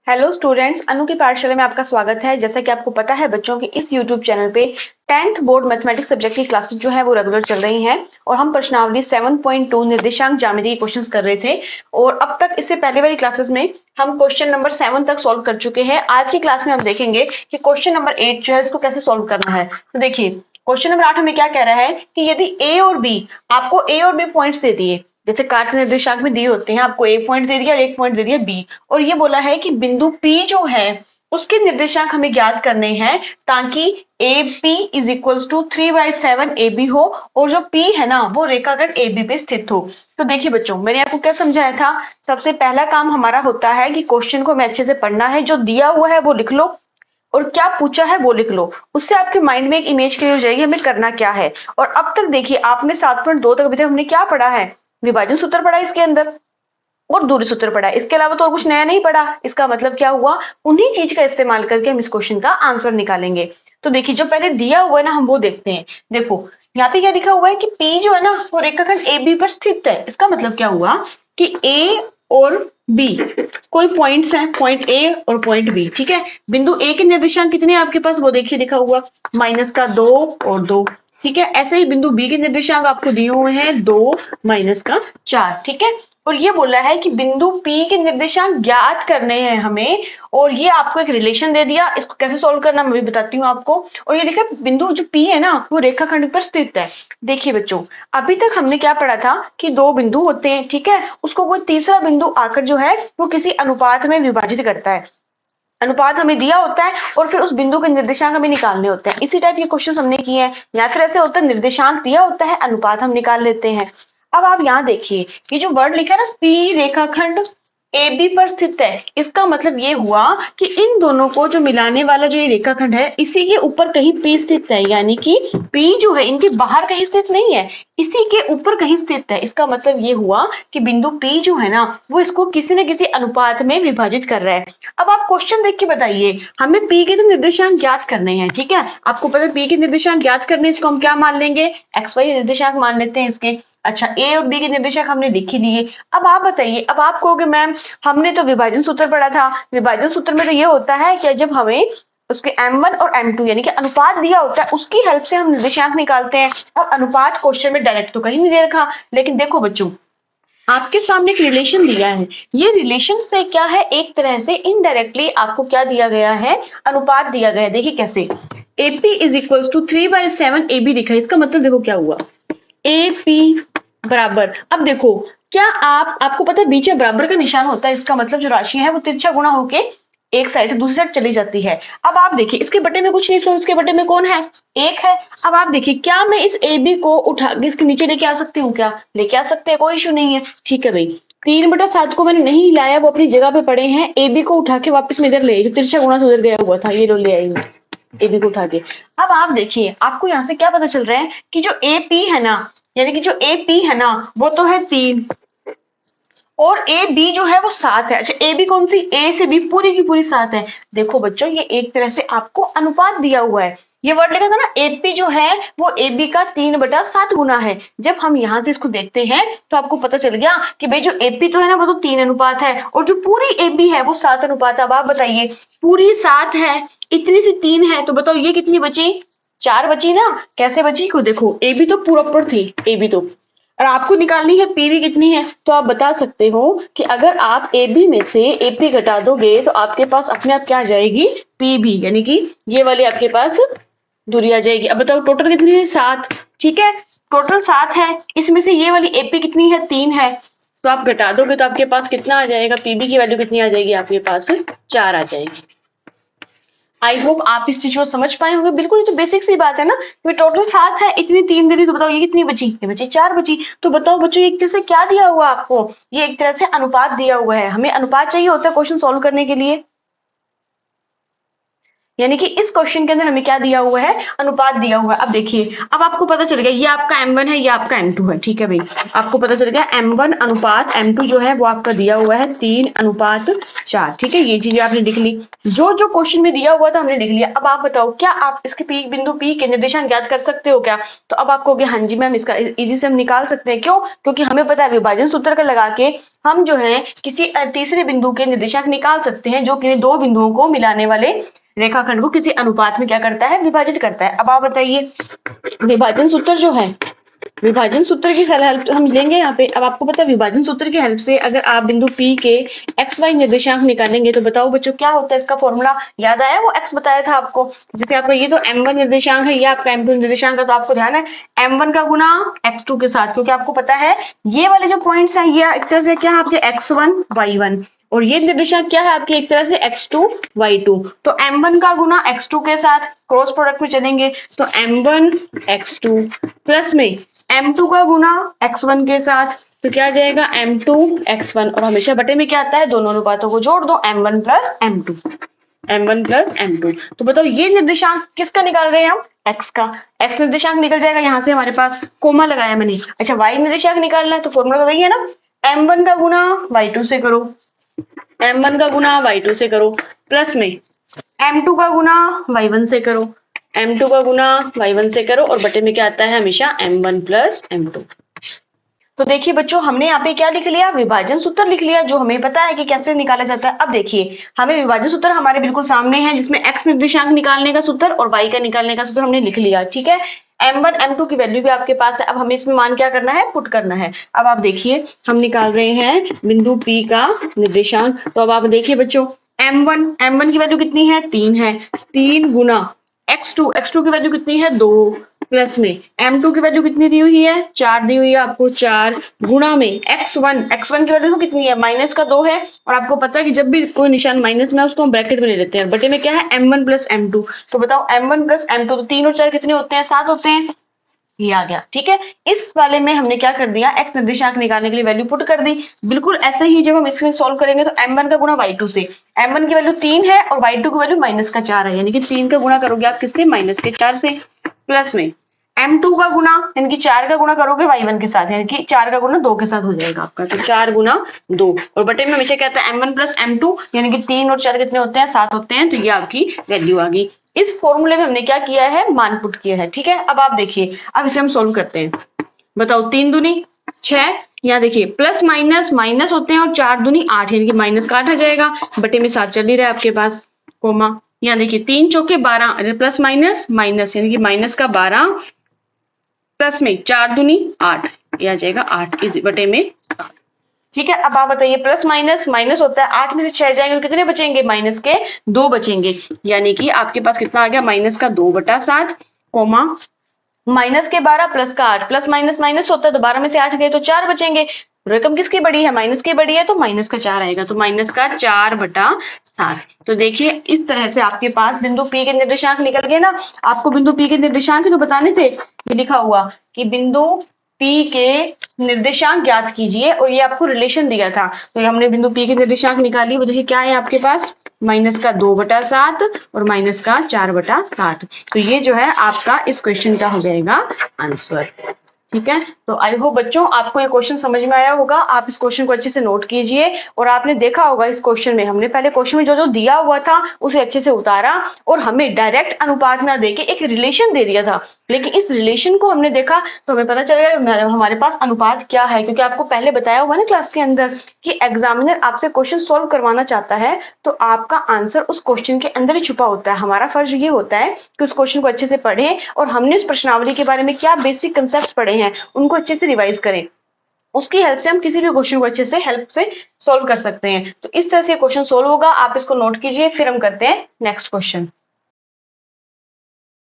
Hello students, अनु की पाठशाला में आपका स्वागत है। जैसा कि आपको पता है बच्चों की इस यूट्यूब चैनल पे 10th बोर्ड मैथमेटिक्स सब्जेक्ट की क्लासेस जो है वो रेगुलर चल रही हैं और हम प्रश्नावली 7.2 निर्देशांक ज्यामिति के क्वेश्चंस कर रहे थे। और अब तक इससे पहले वाली क्लासेस में हम क्वेश्चन नंबर 7 तक सॉल्व कर चुके हैं। आज की क्लास में हम देखेंगे कि क्वेश्चन नंबर 8 जो है इसको कैसे सॉल्व करना है। तो देखिए, क्वेश्चन नंबर 8 हमें क्या कह रहा है कि यदि ए और बी, आपको ए और बी पॉइंट्स दे दिए, जैसे कार्य निर्देशांक में दिए होते हैं, आपको ए पॉइंट दे दिया और एक पॉइंट दे दिया बी, और ये बोला है कि बिंदु P जो है उसके निर्देशांक हमें ज्ञात करने हैं ताकि A P is equals to 3/7 A B हो और जो P है ना वो रेखाखंड ए बी पे स्थित हो। तो देखिए बच्चों, मैंने आपको क्या समझाया था। सबसे पहला काम हमारा होता है कि क्वेश्चन को हमें अच्छे से पढ़ना है, जो दिया हुआ है वो लिख लो और क्या पूछा है वो लिख लो। उससे आपके माइंड में एक इमेज क्लियर हो जाएगी हमें करना क्या है। और अब तक देखिए, आपने 7.2 तक अभी तक हमने क्या पढ़ा है, विभाजन सूत्र पढ़ा इसके अंदर और दूरी सूत्र पढ़ा है। इसके अलावा तो और कुछ नया नहीं पढ़ा। इसका मतलब क्या हुआ, उन्हीं चीज का इस्तेमाल करके हम इस क्वेश्चन का आंसर निकालेंगे। तो देखिए, जो पहले दिया हुआ है ना हम वो देखते हैं। देखो यहाँ पे क्या लिखा हुआ है कि P जो है ना वो रेखाखंड ए बी पर स्थित है। इसका मतलब क्या हुआ कि A और B कोई पॉइंट्स हैं, पॉइंट ए और पॉइंट बी। ठीक है, बिंदु ए के निर्देशांक कितने हैं आपके पास, वो देखिए लिखा हुआ -2 और 2। ठीक है, ऐसे ही बिंदु बी के निर्देशांक आपको दिए हुए हैं 2 -4। ठीक है, और ये बोला है कि बिंदु P के निर्देशांक ज्ञात करने हैं हमें, और ये आपको एक रिलेशन दे दिया। इसको कैसे सॉल्व करना मैं भी बताती हूँ आपको। और ये लिखा बिंदु जो P है ना वो रेखाखंड पर स्थित है। देखिए बच्चों, अभी तक हमने क्या पढ़ा था कि दो बिंदु होते हैं, ठीक है, उसको कोई तीसरा बिंदु आकर जो है वो किसी अनुपात में विभाजित करता है। अनुपात हमें दिया होता है और फिर उस बिंदु के निर्देशांक हमें निकालने होते हैं। इसी टाइप के क्वेश्चन हमने किए हैं, या फिर ऐसे होता है निर्देशांक दिया होता है, अनुपात हम निकाल लेते हैं। अब आप यहाँ देखिए, ये जो वर्ड लिखा है ना पी रेखाखंड ए बी पर स्थित है, इसका मतलब ये हुआ कि इन दोनों को जो मिलाने वाला जो ये रेखाखंड है इसी के ऊपर कहीं P स्थित है, यानी कि P जो है इनके बाहर कहीं स्थित नहीं है, इसी के ऊपर कहीं स्थित है। इसका मतलब ये हुआ कि बिंदु P जो है ना वो इसको किसी न किसी अनुपात में विभाजित कर रहा है। अब आप क्वेश्चन देख के बताइए, हमें P के तो निर्देशांक ज्ञात करने हैं। ठीक है, आपको पता है P के निर्देशांक ज्ञात करने, इसको हम क्या मान लेंगे, XY निर्देशांक मान लेते हैं इसके। अच्छा, ए और बी के निर्देशांक हमने लिख ही दिए। अब आप बताइए, अब आप कहोगे मैम हमने तो विभाजन सूत्र पढ़ा था। विभाजन सूत्र में तो ये होता है कि जब हमें उसके m1 और m2 यानी कि अनुपात दिया होता है उसकी हेल्प से हम निर्देशांक निकालते हैं। और अनुपात क्वेश्चन में डायरेक्ट तो कहीं नहीं दे रखा, लेकिन देखो बच्चों आपके सामने एक रिलेशन दिया है। ये रिलेशन से क्या है, एक तरह से इनडायरेक्टली आपको क्या दिया गया है, अनुपात दिया गया है। देखिए कैसे, AP is equal to 3/7 AB लिखा है। इसका मतलब देखो क्या हुआ, AP बराबर, अब देखो क्या आपको पता है बीच में बराबर का निशान होता है, इसका मतलब जो राशि है वो तिरछा गुणा होके एक साइड से दूसरी साइड चली जाती है। अब आप देखिए इसके बटे में कुछ नहीं, इसके बटे में कौन है, एक है। अब आप देखिए, क्या मैं इस ए बी को उठा इसके नीचे लेके आ सकती हूँ, क्या लेके आ सकते हैं, कोई इशू नहीं है। ठीक है भाई, 3/7 को मैंने नहीं लाया, वो अपनी जगह पे पड़े हैं। ए बी को उठा के वापस में इधर ले आई, तिरछा गुणा से उधर गया हुआ था, ये लो ले आई ए बी को उठा के। अब आप देखिए, आपको यहाँ से क्या पता चल रहा है कि जो ए पी है ना, यानी कि जो ए पी है ना वो तो है 3 और ए बी जो है वो 7 है। अच्छा, ए बी कौन सी, ए से बी पूरी की पूरी 7 है। देखो बच्चों, ये एक तरह से आपको अनुपात दिया हुआ है। ये वर्ड लिखा था ना एपी जो है वो ए बी का 3/7 गुना है। जब हम यहाँ से इसको देखते हैं तो आपको पता चल गया कि भाई जो एपी तो है ना वो तो 3 अनुपात है और जो पूरी ए बी है वो 7 अनुपात है। अब आप बताइए, पूरी 7 है, इतनी सी 3 है, तो बताओ ये कितनी बची, 4 बची ना। कैसे बची को देखो, ए बी तो पूरा पर थी, ए बी तो, और आपको निकालनी है पीवी कितनी है। तो आप बता सकते हो कि अगर आप ए बी में से एपी घटा दोगे तो आपके पास अपने आप क्या आ जाएगी, पीबी, यानी कि ये वाली आपके पास दूरी आ जाएगी। अब बताओ टोटल कितनी है, 7। ठीक है, टोटल 7 है, इसमें से ये वाली एपी कितनी है, 3 है। तो आप घटा दोगे तो आपके पास कितना आ जाएगा, पीबी की वैल्यू कितनी आ जाएगी, आपके पास 4 आ जाएगी। आई होप आप इस चीज को समझ पाए होंगे। बिल्कुल, ये तो बेसिक सी बात है ना, तो टोटल 7 है, इतनी 3 दे दी, तो बताओ ये कितनी बची, ये बची 4 बची। तो बताओ बच्चों, एक तरह से क्या दिया हुआ आपको, ये एक तरह से अनुपात दिया हुआ है। हमें अनुपात चाहिए होता है क्वेश्चन सॉल्व करने के लिए। यानी कि इस क्वेश्चन के अंदर हमें क्या दिया हुआ है, अनुपात दिया हुआ है। अब देखिए, अब आपको पता चल गया ये आपका m1 है, ये आपका m2 है, ठीक है भाई, आपको पता चल गया m1 अनुपात m2 जो है वो आपका दिया हुआ है 3:4, ठीक है, ये चीजें आपने लिख ली, जो जो क्वेश्चन में दिया हुआ था हमने लिख लिया। अब आप बताओ क्या आप इसके बिंदु P के निर्देशांक ज्ञात कर सकते हो क्या? तो अब आपको हाँ जी मैम, इसका इजी से हम निकाल सकते हैं। क्यों? क्योंकि हमें पता है विभाजन सूत्र का लगा के हम जो है किसी तीसरे बिंदु के निर्देशांक निकाल सकते हैं, जो कि दो बिंदुओं को मिलाने वाले रेखाखंड को किसी अनुपात में क्या करता है, विभाजित करता है। अब आप बताइए, विभाजन सूत्र जो है, विभाजन सूत्र की हेल्प हम लेंगे यहाँ पे। अब आपको पता है विभाजन सूत्र की हेल्प से अगर आप बिंदु P के x y निर्देशांक निकालेंगे तो बताओ बच्चों क्या होता है इसका फॉर्मूला, याद आया? वो x बताया था आपको, जैसे आपका ये तो m1 निर्देशांक है, ये आपका m2 निर्देशांक है, तो आपको ध्यान है m1 का गुना x2 के साथ, क्योंकि आपको पता है ये वाले जो पॉइंट्स हैं ये एक तरह से क्या है आपके x1 y1, और ये निर्देशांक क्या है आपकी एक तरह से x2 y2, तो m1 का गुना x2 के साथ क्रॉस प्रोडक्ट में चलेंगे तो m1 x2 प्लस में m2 का गुना x1 के साथ, तो क्या आ जाएगा m2 x1, और हमेशा बटे में क्या आता है, दोनों अनुपातों को जोड़ दो, m1 plus m2, m1 plus m2। तो बताओ ये निर्देशांक किसका निकाल रहे हैं हम, x का, x निर्देशांक निकल जाएगा यहाँ से, हमारे पास कोमा लगाया मैंने। अच्छा y निर्देशांक निकालना है तो फॉर्मूला तो वही है ना, m1 का गुना y2 से करो, m1 का गुना y2 से करो, प्लस में m2 का गुना y1 से करो, m2 का गुना y1 से करो, और बटे में क्या आता है हमेशा m1 प्लस m2। तो देखिए बच्चों, हमने यहाँ पे क्या लिख लिया, विभाजन सूत्र लिख लिया, जो हमें पता है कि कैसे निकाला जाता है। अब देखिए हमें विभाजन सूत्र हमारे बिल्कुल सामने है, जिसमें x निर्देशांक निकालने का सूत्र और y का निकालने का सूत्र हमने लिख लिया, ठीक है। m1 m2 की वैल्यू भी आपके पास है, अब हमें इसमें मान क्या करना है, पुट करना है। अब आप देखिए हम निकाल रहे हैं बिंदु P का निर्देशांक, तो अब आप देखिए बच्चों m1 की वैल्यू कितनी है, 3 है, 3 गुना x2 की वैल्यू कितनी है, 2, प्लस में m2 की वैल्यू कितनी दी हुई है, 4 दी हुई है आपको, 4 गुणा में x1 की वैल्यू कितनी है, माइनस का 2 है, और आपको पता है कि जब भी कोई निशान माइनस में उसको हम ब्रैकेट में ले लेते हैं, बटे में क्या है m1 प्लस m2, तो बताओ m1 प्लस m2, तो 3 और 4 कितने होते हैं, 7 होते हैं, ये आ गया, ठीक है। इस वाले में हमने क्या कर दिया, x निर्देशांक निकालने के लिए वैल्यू पुट कर दी। बिल्कुल ऐसे ही जब हम इसमें सॉल्व करेंगे तो m1 का गुणा y2 से, m1 की वैल्यू 3 है और y2 की वैल्यू माइनस का 4 है, यानी कि 3 का गुणा करोगे आप किससे, माइनस के 4 से, प्लस में m2 का गुणा यानी कि 4 का गुणा करोगे y1 के साथ, यानी कि 4 का गुणा 2 के साथ हो जाएगा आपका, तो 4 गुना 2, और बटे में हमेशा कहता है m1 प्लस m2, यानी कि 3 और 4 कितने होते हैं, 7 होते हैं, तो ये आपकी वैल्यू आ गई। इस फॉर्मूले में हमने क्या किया है, मान पुट किया है, ठीक है। अब आप देखिए, अब इसे हम सोल्व करते हैं। बताओ 3 दूनी 6, यहाँ देखिए प्लस माइनस माइनस होते हैं, और 4 दूनी 8, यानी कि माइनस का 8 आ जाएगा, बटे में 7 चल ही रहा है आपके पास, कोमा, यहाँ देखिए 3 चौके 12, प्लस माइनस माइनस, यानी कि माइनस का 12, प्लस में 4 दूनी 8, ये आ जाएगा 8 इस बटे में 7, ठीक है। अब आप बताइए, प्लस माइनस माइनस होता है, 8 में से 6 जाएंगे तो कितने बचेंगे, माइनस के 2 बचेंगे, यानी कि आपके पास कितना आ गया, माइनस का 2/7, कोमा माइनस के 12 प्लस का 8, प्लस माइनस माइनस होता है तो 12 में से 8 गए तो 4 बचेंगे, रकम किसकी बड़ी है, माइनस की बड़ी है, तो माइनस का 4 आएगा, तो माइनस का 4/7। तो देखिए इस तरह से आपके पास बिंदु P के निर्देशांक निकल गए ना। आपको बिंदु P के निर्देशांक तो बताने थे, ये लिखा हुआ कि बिंदु P के निर्देशांक ज्ञात कीजिए, और ये आपको रिलेशन दिया था, तो ये हमने बिंदु P के निर्देशांक निकाली, वो देखिए क्या है आपके पास, माइनस का 2/7 और माइनस का 4/7, तो ये जो है आपका इस क्वेश्चन का हो जाएगा आंसर, ठीक है। तो आई होप बच्चों आपको ये क्वेश्चन समझ में आया होगा, आप इस क्वेश्चन को अच्छे से नोट कीजिए, और आपने देखा होगा इस क्वेश्चन में हमने पहले क्वेश्चन में जो जो दिया हुआ था उसे अच्छे से उतारा, और हमें डायरेक्ट अनुपात ना देके एक रिलेशन दे दिया था, लेकिन इस रिलेशन को हमने देखा तो हमें पता चल गया हमारे पास अनुपात क्या है, क्योंकि आपको पहले बताया हुआ ना क्लास के अंदर कि एग्जामिनर आपसे क्वेश्चन सोल्व करवाना चाहता है तो आपका आंसर उस क्वेश्चन के अंदर ही छुपा होता है। हमारा फर्ज ये होता है कि उस क्वेश्चन को अच्छे से पढ़ें, और हमने उस प्रश्नावली के बारे में क्या बेसिक कंसेप्ट पढ़े हैं उनको अच्छे से रिवाइज करें, उसकी हेल्प से हम किसी भी क्वेश्चन को अच्छे से हेल्प से सॉल्व कर सकते हैं। तो इस तरह से क्वेश्चन सॉल्व होगा, आप इसको नोट कीजिए, फिर हम करते हैं नेक्स्ट क्वेश्चन।